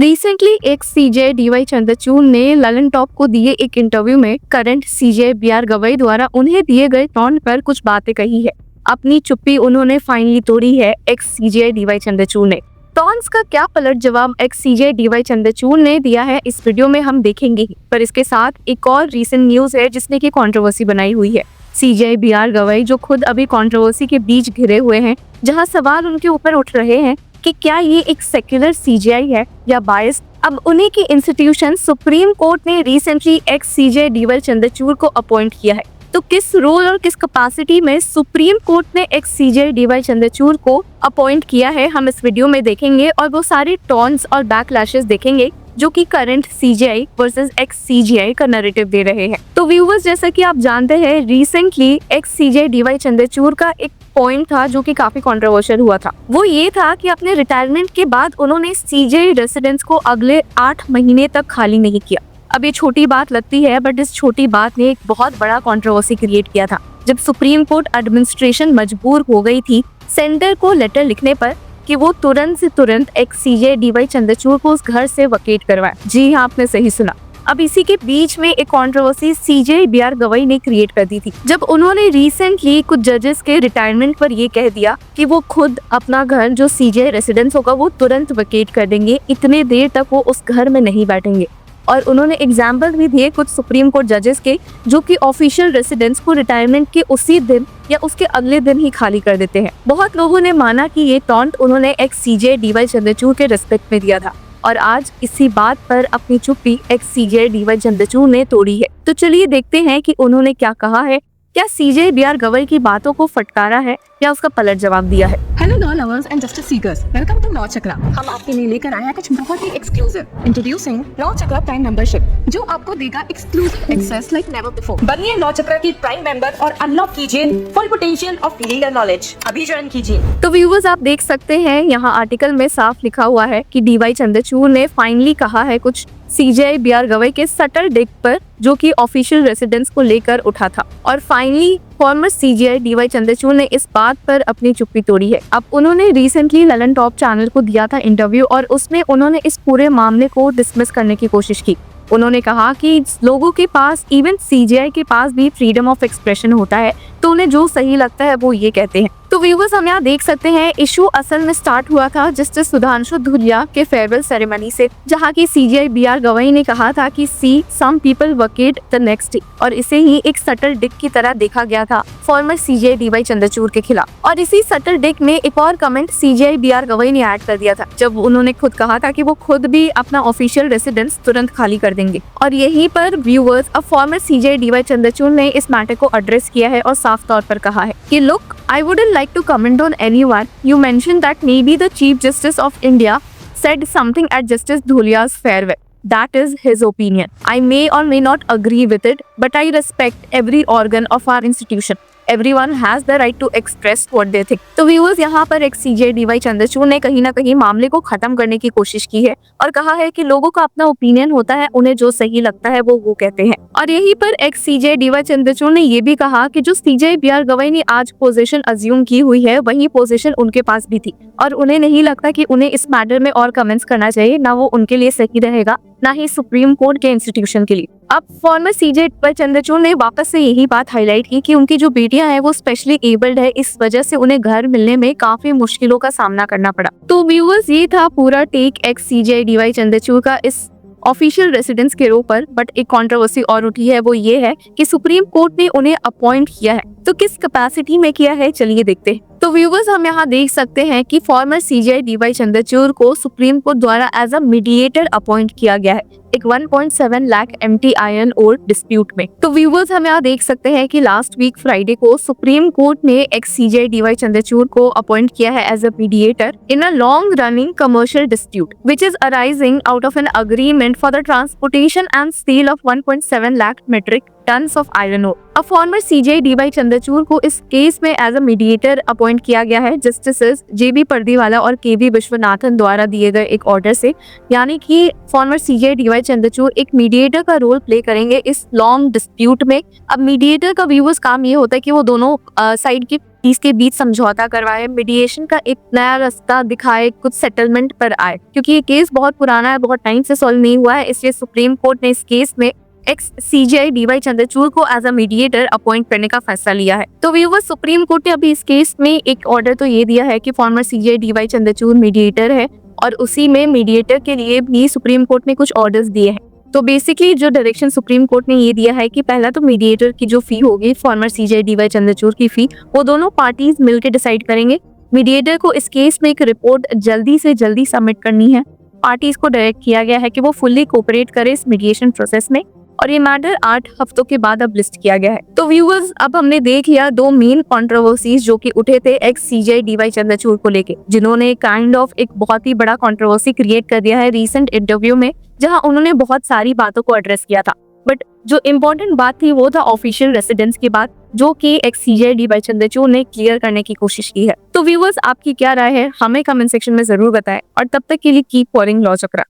Recently एक सीजे D Y Chandrachud ने Lalan top को दिए एक इंटरव्यू में करंट सीजे बीआर गवई द्वारा उन्हें दिए गए टॉन्ट पर कुछ बातें कही है। अपनी चुप्पी उन्होंने फाइनली तोड़ी है एक्स सीजे डीवाई चंद्रचूड़ ने। टॉन्ट्स का क्या पलट जवाब एक्स सीजे डीवाई चंद्रचूड़ ने दिया है इस वीडियो में हम देखेंगे ही। पर इसके साथ एक और रीसेंट न्यूज है जिसने की कंट्रोवर्सी बनाई हुई है। सीजे बीआर गवई जो खुद अभी कंट्रोवर्सी के बीच घिरे हुए हैं, जहां सवाल उनके ऊपर उठ रहे हैं कि क्या ये एक सेक्युलर सीजीआई है या बायस्ड। अब उन्हीं की इंस्टीट्यूशन सुप्रीम कोर्ट ने रिसेंटली एक्स सीजे डीवाई चंद्रचूड़ को अपॉइंट किया है। तो किस रोल और किस कैपेसिटी में सुप्रीम कोर्ट ने एक्स सीजे डीवाई चंद्रचूड़ को अपॉइंट किया है, हम इस वीडियो में देखेंगे और वो सारे टॉन्ट्स और बैकलैशेस देखेंगे जो कि current CGI versus x CGI का नैरेटिव दे रहे हैं। तो व्यूअर्स, जैसा कि आप जानते हैं, रिसेंटली एक्स सीजे डीवाई चंद्रचूड़ का एक पॉइंट था जो कि काफी कंट्रोवर्शियल हुआ था। वो ये था कि अपने रिटायरमेंट के बाद उन्होंने सीजे रेसिडेंस को अगले 8 महीने तक खाली नहीं किया। अब ये छोटी बात लगती है, बट इस छोटी बात ने एक बहुत बड़ा कंट्रोवर्सी क्रिएट किया था जब सुप्रीम कोर्ट एडमिनिस्ट्रेशन मजबूर हो गई थी सेंटर को लेटर लिखने पर कि वो तुरंत से तुरंत एक्स सीजे डीवाई चंद्रचूड़ को उस घर से वकेट करवाए। जी हाँ, आपने सही सुना। अब इसी के बीच में एक कंट्रोवर्सी सीजे बीआर गवई ने क्रिएट कर दी थी जब उन्होंने रिसेंटली कुछ जजेस के रिटायरमेंट पर ये कह दिया कि वो खुद अपना घर जो सीजे रेसिडेंस होगा वो तुरंत वकेट कर देंगे, इतने देर तक वो उस घर में नहीं बैठेंगे। और उन्होंने एग्जाम्पल भी दिए कुछ सुप्रीम कोर्ट जजेस के जो कि ऑफिशियल रेसिडेंस को रिटायरमेंट के उसी दिन या उसके अगले दिन ही खाली कर देते हैं। बहुत लोगों ने माना कि ये टॉन्ट उन्होंने एक्स सीजे डीवाई चंद्रचूड़ के रिस्पेक्ट में दिया था और आज इसी बात पर अपनी चुप्पी एक्स सीजे डीवाई चंद्रचूड़ ने तोड़ी है। तो चलिए देखते हैं कि उन्होंने क्या कहा है। क्या सीजे बीआर गवई की बातों को फटकारा है या उसका पलट जवाब दिया है। Hello law lovers and justice seekers, welcome to Law Chakra. हम आपके लिए लेकर आए हैं कुछ बहुत ही exclusive. Introducing Law Chakra prime membership, जो आपको देगा exclusive access like never before. बनिए लॉ चक्रा की प्राइम मेंबर और अनलॉक कीजिए full potential of legal knowledge. अभी ज्वाइन कीजिए। तो व्यूअर्स, आप देख सकते हैं यहाँ आर्टिकल में साफ लिखा हुआ है कि डीवाई चंद्रचूड़ ने फाइनली कहा है कुछ सीजे बीआर गवई के सटल डिक पर जो कि ऑफिशियल रेसिडेंस को लेकर उठा था और finally farmer CGI D Y Chandrachud ने इस बात पर अपनी चुप्पी तोड़ी है। अब उन्होंने रिसेंटली ललन टॉप चैनल को दिया था इंटरव्यू और उसमें उन्होंने इस पूरे मामले को डिसमिस करने की कोशिश की। उन्होंने कहा कि लोगों के पास, इवन सीजीआई के पास भी फ्रीडम ऑफ एक्सप्रेशन होता है, तो उन्हें जो सही लगता है वो ये कहते हैं। तो व्यूअर्स, हम यहाँ देख सकते हैं इशू असल में स्टार्ट हुआ था जस्टिस सुधांशु धुलिया के फेयरवेल सेरेमनी से, जहाँ की सीजीआई बीआर गवई ने कहा था कि see some people vacate the next day, और इसे ही एक सटल डिक की तरह देखा गया था फॉर्मर सीजीआई डीवाई चंद्रचूड़ के खिलाफ। और इसी सटल डिक में एक और कमेंट सीजीआई बीआर गवई ने ऐड कर दिया था जब उन्होंने खुद कहा था कि वो खुद भी अपना ऑफिशियल रेसिडेंस तुरंत खाली कर देंगे। और यहीं पर व्यूअर्स, अब फॉर्मर सीजीआई डीवाई चंद्रचूड़ ने इस मैटर को एड्रेस किया है और साफ तौर पर कहा है कि look, I wouldn't like to comment on anyone. You mentioned that maybe the Chief Justice of India said something at Justice Dhulia's farewell. That is his opinion. I may or may not agree with it, but I respect every organ of our institution. Everyone has the right to express what they think. तो viewers, यहाँ पर एक सीजे D Y Chandrachud ने कहीं ना कहीं मामले को खत्म करने की कोशिश की है और कहा है कि लोगों का अपना ओपिनियन होता है, उन्हें जो सही लगता है वो कहते हैं। और यहीं पर एक्स सीजे डीवाई चंद्रचूड़ ने ये भी कहा कि जो सीजे बीआर गवई ने आज पोजीशन अज्यूम की हुई है वही पोजीशन उनके पास भी थी और उन्हें नहीं लगता कि उन्हें इस मैटर में और कमेंट्स करना चाहिए, ना वो उनके लिए सही रहेगा ना ही सुप्रीम कोर्ट के इंस्टीट्यूशन के लिए। अब फॉर्मर सीजे पर चंद्रचूड़ ने वापस से यही बात हाईलाइट की कि उनकी जो बेटियां हैं वो स्पेशली एबल्ड है, इस वजह से उन्हें घर मिलने में काफी मुश्किलों का सामना करना पड़ा। तो व्यूअर्स, ये था पूरा टेक एक्स सीजे डीवाई चंद्रचूड़ का इस ऑफिशियल रेसिडेंस के रो पर। बट एक कंट्रोवर्सी और उठी है, वो ये है कि सुप्रीम कोर्ट ने उन्हें अपॉइंट किया है, तो किस कैपेसिटी में किया है, चलिए देखते हैं। तो व्यूअर्स, हम यहाँ देख सकते हैं कि फॉर्मर सीजीआई डीवाई चंद्रचूड़ को सुप्रीम कोर्ट द्वारा एज अ मीडिएटर अपॉइंट किया गया है एक 1.7 लाख MT और डिस्प्यूट में। तो व्यूअर्स, हम यहाँ देख सकते हैं कि लास्ट वीक फ्राइडे को सुप्रीम कोर्ट ने एक्स सीजीआई डीवाई चंद्रचूड़ को अपॉइंट किया है as a mediator in a long running commercial dispute which is arising out of an agreement for the transportation and sale of 1.7 lakh metric tons of iron ore. अब former CJ D Y Chandrachud को इस case में as a mediator appoint किया गया है justices जेबी पर्दीवाला और केवी विश्वनाथन द्वारा दिए गए एक ऑर्डर से, यानी कि फॉर्मर सीजे डीवाई चंद्रचूड़ एक मीडिएटर का रोल प्ले करेंगे इस लॉन्ग डिस्प्यूट में। अब मीडिएटर का व्यूअर्स काम ये होता है कि वो दोनों साइड की इसके बीच समझौता करवाए, मीडिएशन का एक नया रास्ता दिखाए, कुछ सेटलमेंट पर आए। क्योंकि ये केस बहुत पुराना है, बहुत टाइम से सॉल्व नहीं हुआ है, इसलिए सुप्रीम कोर्ट ने इस केस में एक्स सीजेआई डीवाई चंद्रचूड़ को एज अ मीडिएटर अपॉइंट करने का फैसला लिया है। तो व्यूअर्स, सुप्रीम कोर्ट ने अभी इस केस में एक ऑर्डर तो ये दिया है कि former CJI D Y Chandrachud mediator है, और उसी में मीडिएटर के लिए भी सुप्रीम कोर्ट ने कुछ ऑर्डर्स दिए हैं। तो बेसिकली जो डायरेक्शन सुप्रीम कोर्ट ने ये दिया है कि पहला तो मीडिएटर की जो फी होगी, फॉर्मर सीजेआई डीवाई चंद्रचूड़ की फी, वो दोनों पार्टीज मिलकर डिसाइड करेंगे। मीडिएटर को इस केस में एक रिपोर्ट जल्दी से जल्दी सबमिट करनी है। पार्टीज को डायरेक्ट किया गया है कि वो फुल्ली कोऑपरेट करे इस मीडिएशन प्रोसेस में, और ये मैटर 8 हफ्तों के बाद अब लिस्ट किया गया है। तो व्यूअर्स, अब हमने देख लिया दो मेन कंट्रोवर्सीज जो कि उठे थे एक्स सीजेआई डीवाई चंद्रचूड़ को लेके, जिन्होंने काइंड ऑफ एक बहुत ही बड़ा कंट्रोवर्सी क्रिएट कर दिया है रीसेंट इंटरव्यू में, जहां उन्होंने बहुत सारी बातों को एड्रेस किया था। बट जो इम्पोर्टेंट बात थी वो था ऑफिशियल रेसिडेंस की बात, जो कि एक्स सीजेआई डीवाई चंद्रचूड़ ने क्लियर करने की कोशिश की है। तो व्यूअर्स, आपकी क्या राय है हमें कमेंट सेक्शन में जरूर बताएं, और तब तक के लिए कीप फॉलोइंग लॉ चक्रा।